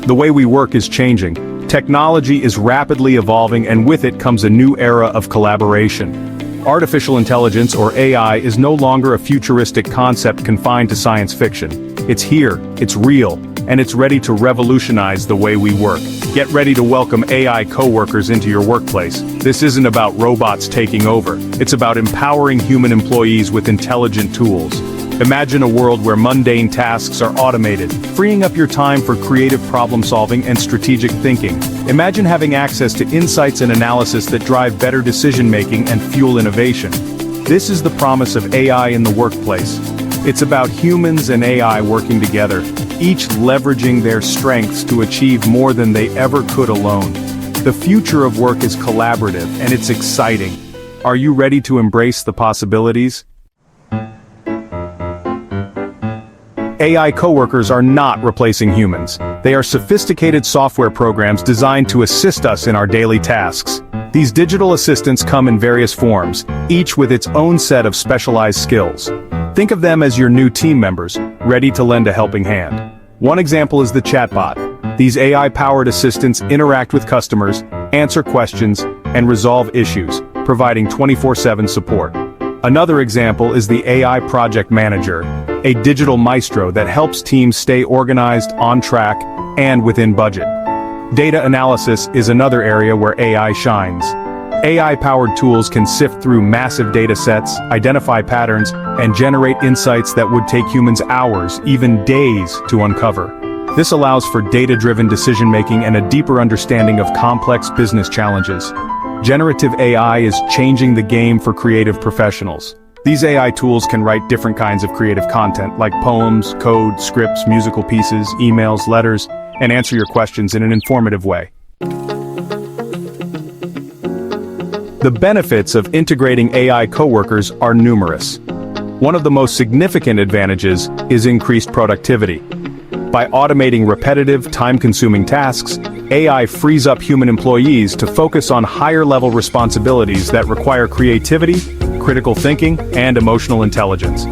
The way we work is changing. Technology is rapidly evolving, and with it comes a new era of collaboration. Artificial intelligence, or AI, is no longer a futuristic concept confined to science fiction. It's here, it's real, and it's ready to revolutionize the way we work. Get ready to welcome AI coworkers into your workplace. This isn't about robots taking over. It's about empowering human employees with intelligent tools. Imagine a world where mundane tasks are automated, freeing up your time for creative problem-solving and strategic thinking. Imagine having access to insights and analysis that drive better decision-making and fuel innovation. This is the promise of AI in the workplace. It's about humans and AI working together, each leveraging their strengths to achieve more than they ever could alone. The future of work is collaborative, and it's exciting. Are you ready to embrace the possibilities? AI coworkers are not replacing humans. They are sophisticated software programs designed to assist us in our daily tasks. These digital assistants come in various forms, each with its own set of specialized skills. Think of them as your new team members, ready to lend a helping hand. One example is the chatbot. These AI-powered assistants interact with customers, answer questions, and resolve issues, providing 24/7 support. Another example is the AI Project Manager, a digital maestro that helps teams stay organized, on track, and within budget. Data analysis is another area where AI shines. AI-powered tools can sift through massive data sets, identify patterns, and generate insights that would take humans hours, even days, to uncover. This allows for data-driven decision-making and a deeper understanding of complex business challenges. Generative AI is changing the game for creative professionals. These AI tools can write different kinds of creative content, like poems, code, scripts, musical pieces, emails, letters, and answer your questions in an informative way. The benefits of integrating AI coworkers are numerous. One of the most significant advantages is increased productivity. By automating repetitive, time-consuming tasks, AI frees up human employees to focus on higher-level responsibilities that require creativity, critical thinking, and emotional intelligence.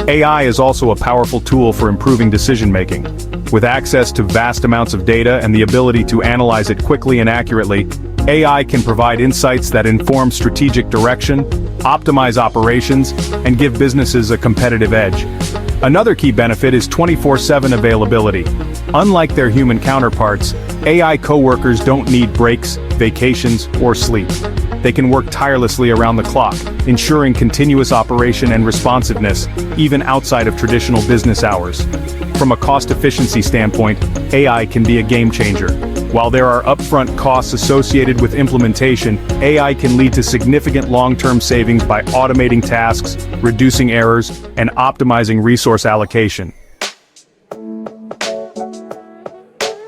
AI is also a powerful tool for improving decision-making. With access to vast amounts of data and the ability to analyze it quickly and accurately, AI can provide insights that inform strategic direction, optimize operations, and give businesses a competitive edge. Another key benefit is 24/7 availability. Unlike their human counterparts, AI coworkers don't need breaks, vacations, or sleep. They can work tirelessly around the clock, ensuring continuous operation and responsiveness, even outside of traditional business hours. From a cost efficiency standpoint, AI can be a game changer. While there are upfront costs associated with implementation, AI can lead to significant long-term savings by automating tasks, reducing errors, and optimizing resource allocation.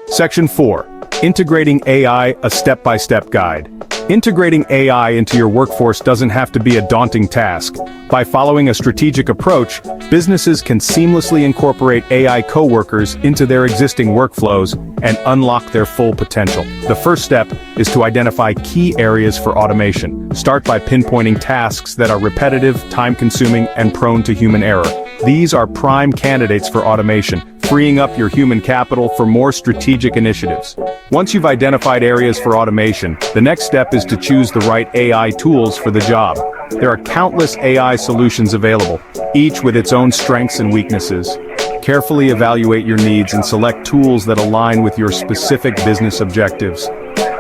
Section 4. Integrating AI, a step-by-step guide. Integrating AI into your workforce doesn't have to be a daunting task. By following a strategic approach, businesses can seamlessly incorporate AI coworkers into their existing workflows and unlock their full potential. The first step is to identify key areas for automation. Start by pinpointing tasks that are repetitive, time-consuming, and prone to human error. These are prime candidates for automation, freeing up your human capital for more strategic initiatives. Once you've identified areas for automation, the next step is to choose the right AI tools for the job. There are countless AI solutions available, each with its own strengths and weaknesses. Carefully evaluate your needs and select tools that align with your specific business objectives.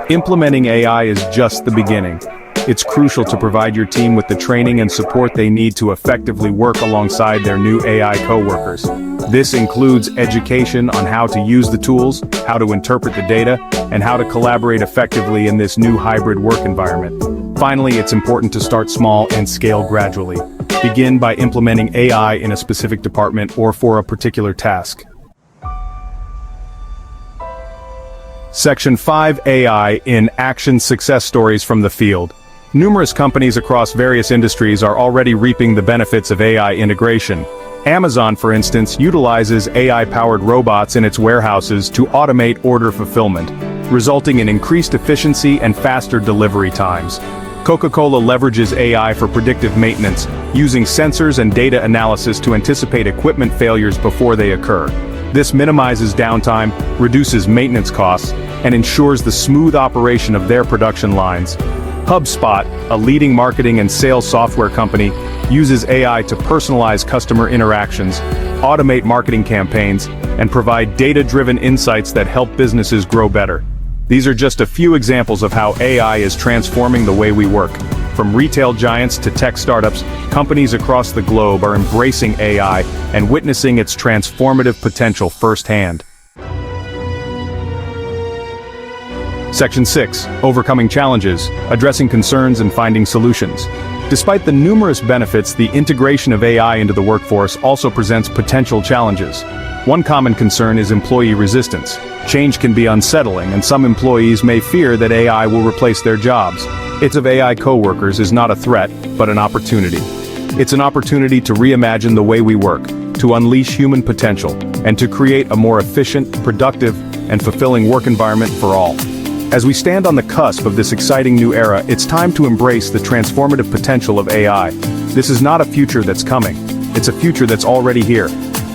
Implementing AI is just the beginning. It's crucial to provide your team with the training and support they need to effectively work alongside their new AI coworkers. This includes education on how to use the tools, how to interpret the data, and how to collaborate effectively in this new hybrid work environment. Finally, it's important to start small and scale gradually. Begin by implementing AI in a specific department or for a particular task. Section 5. AI in Action: Success Stories from the Field. Numerous companies across various industries are already reaping the benefits of AI integration. Amazon, for instance, utilizes AI-powered robots in its warehouses to automate order fulfillment, resulting in increased efficiency and faster delivery times. Coca-Cola leverages AI for predictive maintenance, using sensors and data analysis to anticipate equipment failures before they occur. This minimizes downtime, reduces maintenance costs, and ensures the smooth operation of their production lines. HubSpot, a leading marketing and sales software company, uses AI to personalize customer interactions, automate marketing campaigns, and provide data-driven insights that help businesses grow better. These are just a few examples of how AI is transforming the way we work. From retail giants to tech startups, companies across the globe are embracing AI and witnessing its transformative potential firsthand. Section 6. Overcoming challenges, addressing concerns and finding solutions. Despite the numerous benefits, the integration of AI into the workforce also presents potential challenges. One common concern is employee resistance. Change can be unsettling, and some employees may fear that AI will replace their jobs. Its of AI coworkers is not a threat, but an opportunity. It's an opportunity to reimagine the way we work, to unleash human potential, and to create a more efficient, productive, and fulfilling work environment for all. As we stand on the cusp of this exciting new era, it's time to embrace the transformative potential of AI. This is not a future that's coming. It's a future that's already here.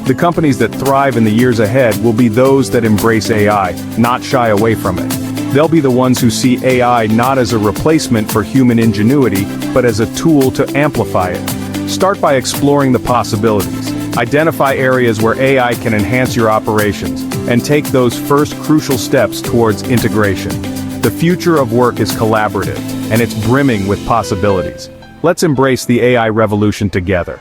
The companies that thrive in the years ahead will be those that embrace AI, not shy away from it. They'll be the ones who see AI not as a replacement for human ingenuity, but as a tool to amplify it. Start by exploring the possibilities. Identify areas where AI can enhance your operations, and take those first crucial steps towards integration. The future of work is collaborative, and it's brimming with possibilities. Let's embrace the AI revolution together.